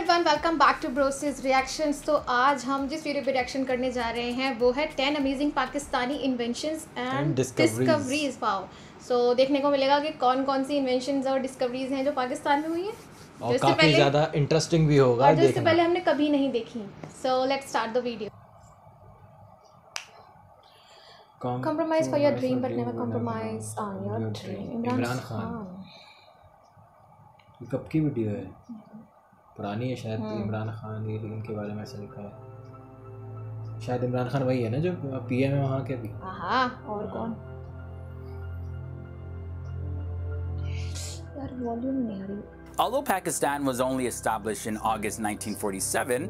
Everyone, welcome back to Brosis reactions. तो आज हम जिस वीडियो पे रिएक्शन करने जा रहे हैं वो है 10 amazing Pakistani inventions and discoveries. Wow. So देखने को मिलेगा कि कौन कौन सी इन्वेंशंस और डिस्कवरीज हैं जो पाकिस्तान में हुई हैं और काफी ज़्यादा इंटरेस्टिंग भी होगा जो इससे पहले हमने कभी नहीं देखी। So let's start the video. Compromise for your dream but never compromise on your dream। Imran Khan. ये कब की वीडियो है? पुरानी है शायद। इमरान खान ये लेकिन के बारे में ऐसा लिखा है। शायद इमरान खान वही है ना जो पीएम है वहाँ के भी। हाँ, और कौन? यार वॉल्यूम नहीं आ रही। Although Pakistan was only established in August 1947,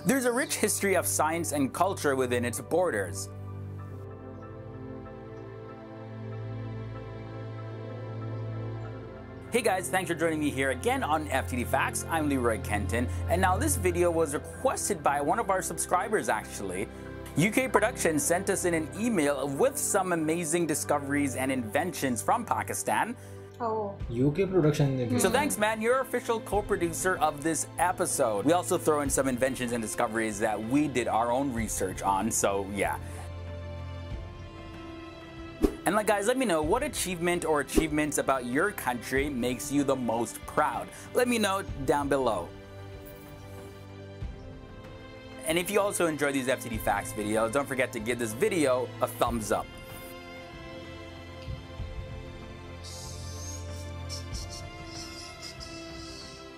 there's a rich history of science and culture within its borders. Hey guys, thanks for joining me here again on FTD Facts. I'm Leroy Kenton, and now this video was requested by one of our subscribers actually. UK Production sent us in an email with some amazing discoveries and inventions from Pakistan. Oh. UK Production. So thanks man, you're official co-producer of this episode. We also throw in some inventions and discoveries that we did our own research on, so yeah. And like guys, let me know what achievement or achievements about your country makes you the most proud. Let me know down below. And if you also enjoy these FTD Facts videos, don't forget to give this video a thumbs up.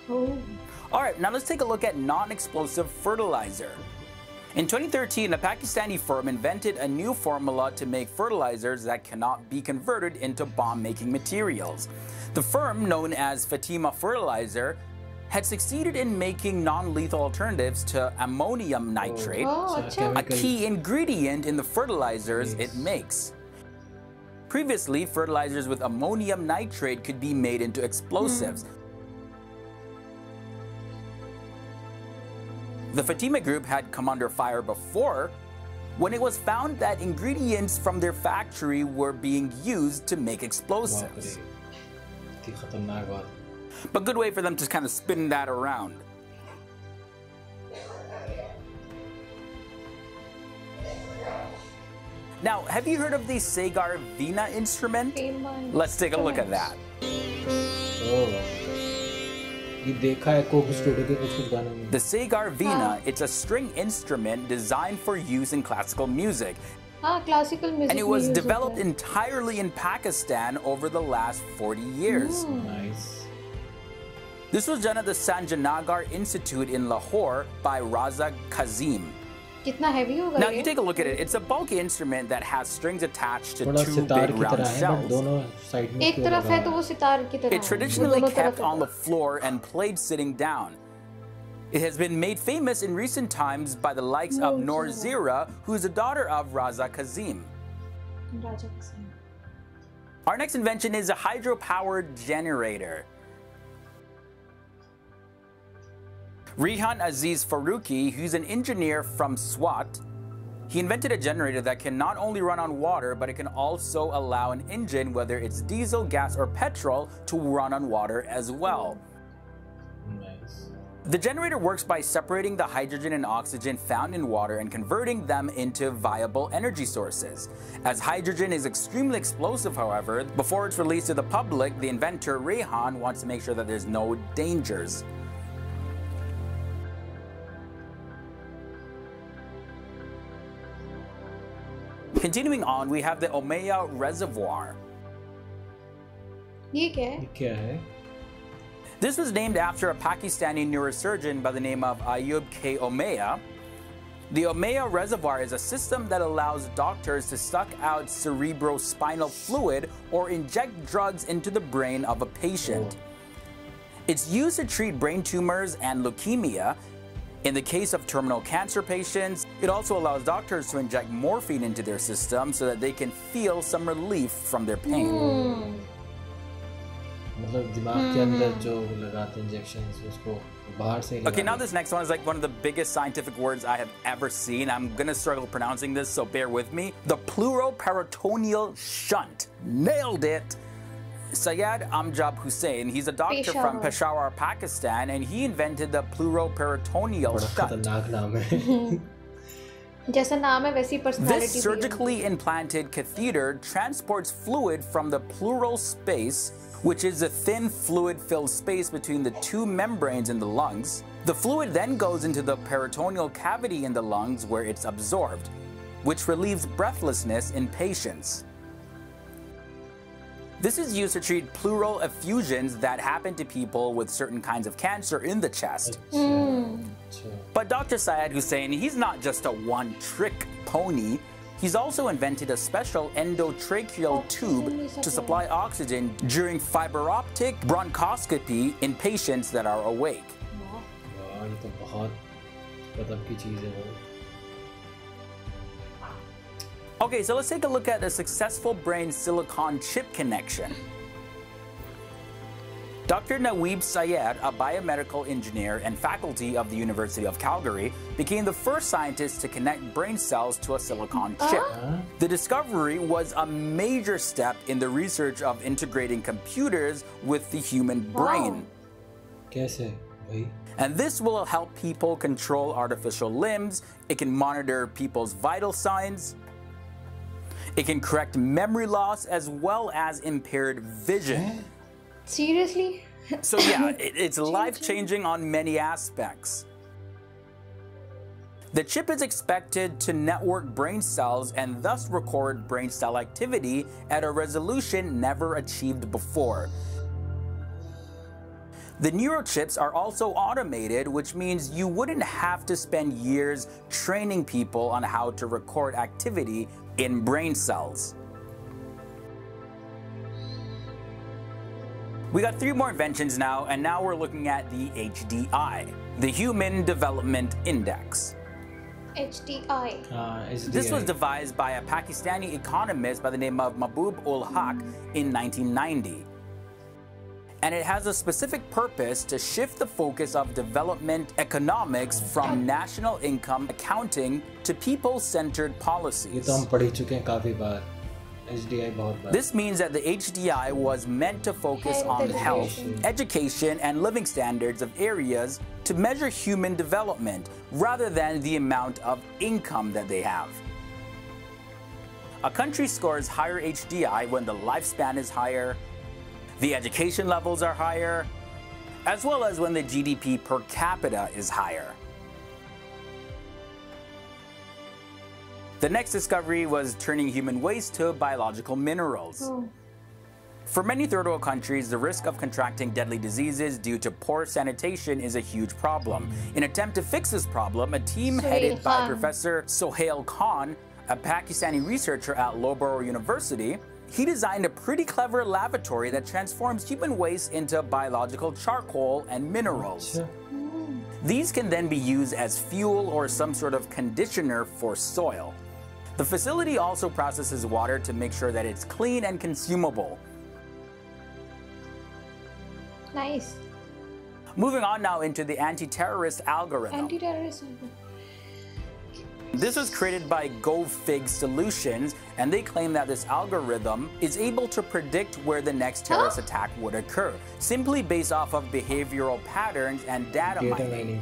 Oh. Alright, now let's take a look at non-explosive fertilizer. In 2013, a Pakistani firm invented a new formula to make fertilizers that cannot be converted into bomb-making materials. The firm, known as Fatima Fertilizer, had succeeded in making non-lethal alternatives to ammonium nitrate, a key ingredient in the fertilizers it makes. Previously, fertilizers with ammonium nitrate could be made into explosives. The Fatima group had come under fire before when it was found that ingredients from their factory were being used to make explosives. But good way for them to kind of spin that around. Now, have you heard of the Segar Veena instrument? Let's take a look at that. The Segar Veena, it's a string instrument designed for use in classical music. Classical music. And it was developed entirely in Pakistan over the last 40 years. Nice. This was done at the Sanjanagar Institute in Lahore by Raza Kazim. Now you take a look at it. It's a bulky instrument that has strings attached to two big round shells. It's traditionally kept on the floor and played sitting down. It has been made famous in recent times by the likes of Noor Zira, who's a daughter of Raza Kazim. Our next invention is a hydropowered generator. Rehan Aziz Faruqi, who's an engineer from Swat, he invented a generator that can not only run on water, but it can also allow an engine, whether it's diesel, gas, or petrol, to run on water as well. Nice. The generator works by separating the hydrogen and oxygen found in water and converting them into viable energy sources. As hydrogen is extremely explosive, however, before it's released to the public, the inventor Rehan wants to make sure that there's no dangers. Continuing on, we have the Omega Reservoir. This was named after a Pakistani neurosurgeon by the name of Ayub K. Omega. The Omega Reservoir is a system that allows doctors to suck out cerebrospinal fluid or inject drugs into the brain of a patient. It's used to treat brain tumors and leukemia. In the case of terminal cancer patients, it also allows doctors to inject morphine into their system so that they can feel some relief from their pain. Okay, now this next one is like one of the biggest scientific words I have ever seen. I'm gonna struggle pronouncing this, so bear with me. The pleuroperitoneal shunt. Nailed it! Syed Amjad Hussain, he's a doctor from Peshawar, Pakistan, and he invented the pleuroperitoneal shunt. This surgically implanted catheter transports fluid from the pleural space, which is a thin fluid-filled space between the two membranes in the lungs. The fluid then goes into the peritoneal cavity in the lungs where it's absorbed, which relieves breathlessness in patients. This is used to treat pleural effusions that happen to people with certain kinds of cancer in the chest. But Dr. Syed Hussain, he's not just a one-trick pony. He's also invented a special endotracheal tube to supply oxygen during fiber optic bronchoscopy in patients that are awake. Okay, so let's take a look at the successful brain silicon chip connection. Dr. Naweeb Syed, a biomedical engineer and faculty of the University of Calgary, became the first scientist to connect brain cells to a silicon chip. The discovery was a major step in the research of integrating computers with the human brain. And this will help people control artificial limbs. It can monitor people's vital signs. It can correct memory loss as well as impaired vision. Seriously? So yeah, it's life-changing on many aspects. The chip is expected to network brain cells and thus record brain cell activity at a resolution never achieved before. The neurochips are also automated, which means you wouldn't have to spend years training people on how to record activity in brain cells. We got 3 more inventions now, and now we're looking at the HDI, the Human Development Index. HDI. This was devised by a Pakistani economist by the name of bruuuhhhhh in 1990. And it has a specific purpose to shift the focus of development economics from national income accounting to people-centered policies. This means that the HDI was meant to focus on health, education, and living standards of areas to measure human development rather than the amount of income that they have. A country scores higher HDI when the lifespan is higher, the education levels are higher, as well as when the GDP per capita is higher. The next discovery was turning human waste to biological minerals. For many third world countries, the risk of contracting deadly diseases due to poor sanitation is a huge problem. In an attempt to fix this problem, a team headed by Professor Sohail Khan, a Pakistani researcher at Loughborough University, he designed a pretty clever lavatory that transforms human waste into biological charcoal and minerals. These can then be used as fuel or some sort of conditioner for soil. The facility also processes water to make sure that it's clean and consumable. Nice. Moving on now into the anti-terrorist algorithm. This was created by GoFig Solutions, and they claim that this algorithm is able to predict where the next terrorist attack would occur, simply based off of behavioral patterns and data mining.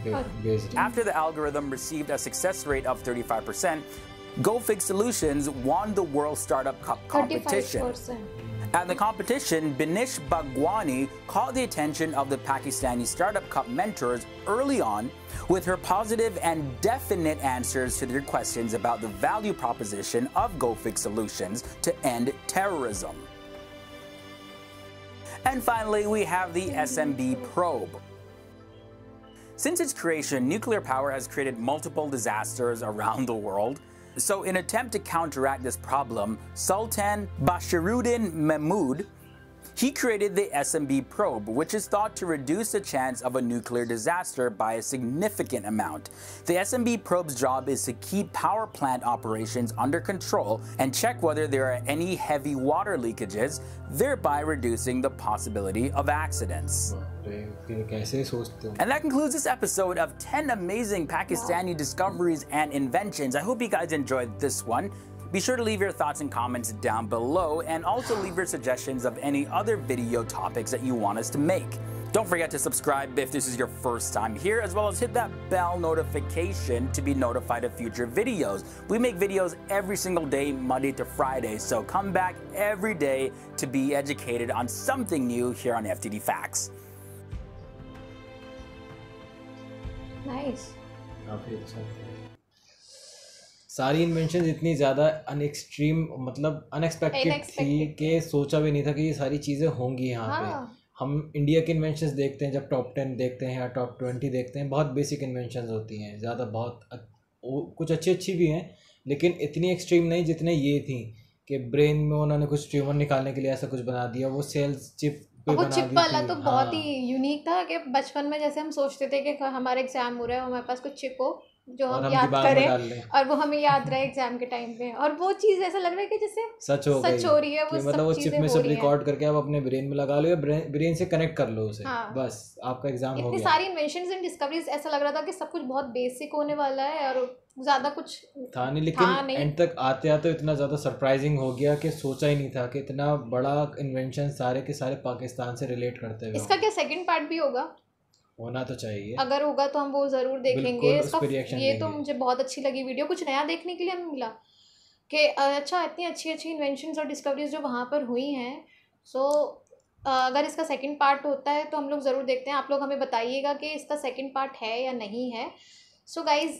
After the algorithm received a success rate of 35%, GoFig Solutions won the World Startup Cup competition. 35%. At the competition, Binish Bhagwani caught the attention of the Pakistani Startup Cup mentors early on with her positive and definite answers to their questions about the value proposition of GoFig Solutions to end terrorism. And finally, we have the Smb Probe. Since its creation, nuclear power has created multiple disasters around the world. So in an attempt to counteract this problem, Sultan Bashiruddin Mahmud, he created the Smb Probe, which is thought to reduce the chance of a nuclear disaster by a significant amount. The Smb Probe's job is to keep power plant operations under control and check whether there are any heavy water leakages, thereby reducing the possibility of accidents. And that concludes this episode of 10 amazing Pakistani discoveries and inventions. I hope you guys enjoyed this one. Be sure to leave your thoughts and comments down below, and also leave your suggestions of any other video topics that you want us to make. Don't forget to subscribe if this is your first time here, as well as hit that bell notification to be notified of future videos. We make videos every single day, Monday to Friday, so come back every day to be educated on something new here on FTD Facts. Nice. सारी invention इतनी ज़्यादा unexpected थी कि सोचा भी नहीं था कि ये सारी चीज़ें होंगी यहाँ पे। हम इंडिया के इन्वेंशंस देखते हैं, जब टॉप 10 देखते हैं या टॉप 20 देखते हैं, बहुत बेसिक इन्वेंशंस होती हैं, ज़्यादा कुछ अच्छी भी हैं, लेकिन इतनी एक्सट्रीम नहीं जितने ये थी कि ब्रेन में उन्होंने कुछ ट्यूमर निकालने के लिए ऐसा कुछ बना दिया, वो सेल्स चिप पे बना दी थी। चिप वाला तो बहुत ही यूनिक था कि बचपन में जैसे हम सोचते थे कि हमारा एग्जाम हो रहा है, हमारे पास कुछ चिप हो जो हम याद करें और वो हमें याद रहे एग्जाम के टाइम पे, और वो चीज़ ऐसा लग रहा है कि जैसे सच हो रही है, वो मतलब वो चिप में सब रिकॉर्ड करके आप अपने ब्रेन में लगा लो या ब्रेन से कनेक्ट कर लो उसे। बस आपका एग्जाम हो गया। इतनी सारी इन्वेंशंस एंड डिस्कवरीज, ऐसा लग रहा था कि सब कुछ बहुत बेसिक होने वाला है और ज़्यादा कुछ था नहीं, लेकिन एंड तक आते आते इतना ज़्यादा सरप्राइजिंग हो गया कि सोचा ही नहीं था कि इतना बड़ा इन्वेंशन सारे के सारे पाकिस्तान से रिलेट करते हैं। इसका क्या सेकंड पार्ट भी होगा? होना तो चाहिए, अगर होगा तो हम वो ज़रूर देखेंगे। इसका ये तो मुझे बहुत अच्छी लगी वीडियो, कुछ नया देखने के लिए हमें मिला कि अच्छा इतनी अच्छी इन्वेंशंस और डिस्कवरीज जो वहाँ पर हुई हैं। सो अगर इसका सेकंड पार्ट होता है तो हम लोग ज़रूर देखते हैं। आप लोग हमें बताइएगा कि इसका सेकंड पार्ट है या नहीं है। सो गाइज़,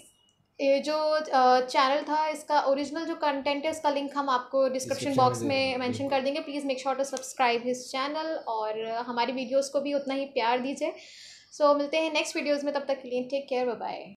ये जो चैनल था, इसका ओरिजिनल जो कंटेंट है उसका लिंक हम आपको डिस्क्रिप्शन बॉक्स में मेंशन कर देंगे। Please make sure to subscribe his channel और हमारी वीडियोस को भी उतना ही प्यार दीजिए। सो मिलते हैं नेक्स्ट वीडियोस में, तब तक के लिए टेक केयर, बाय बाय।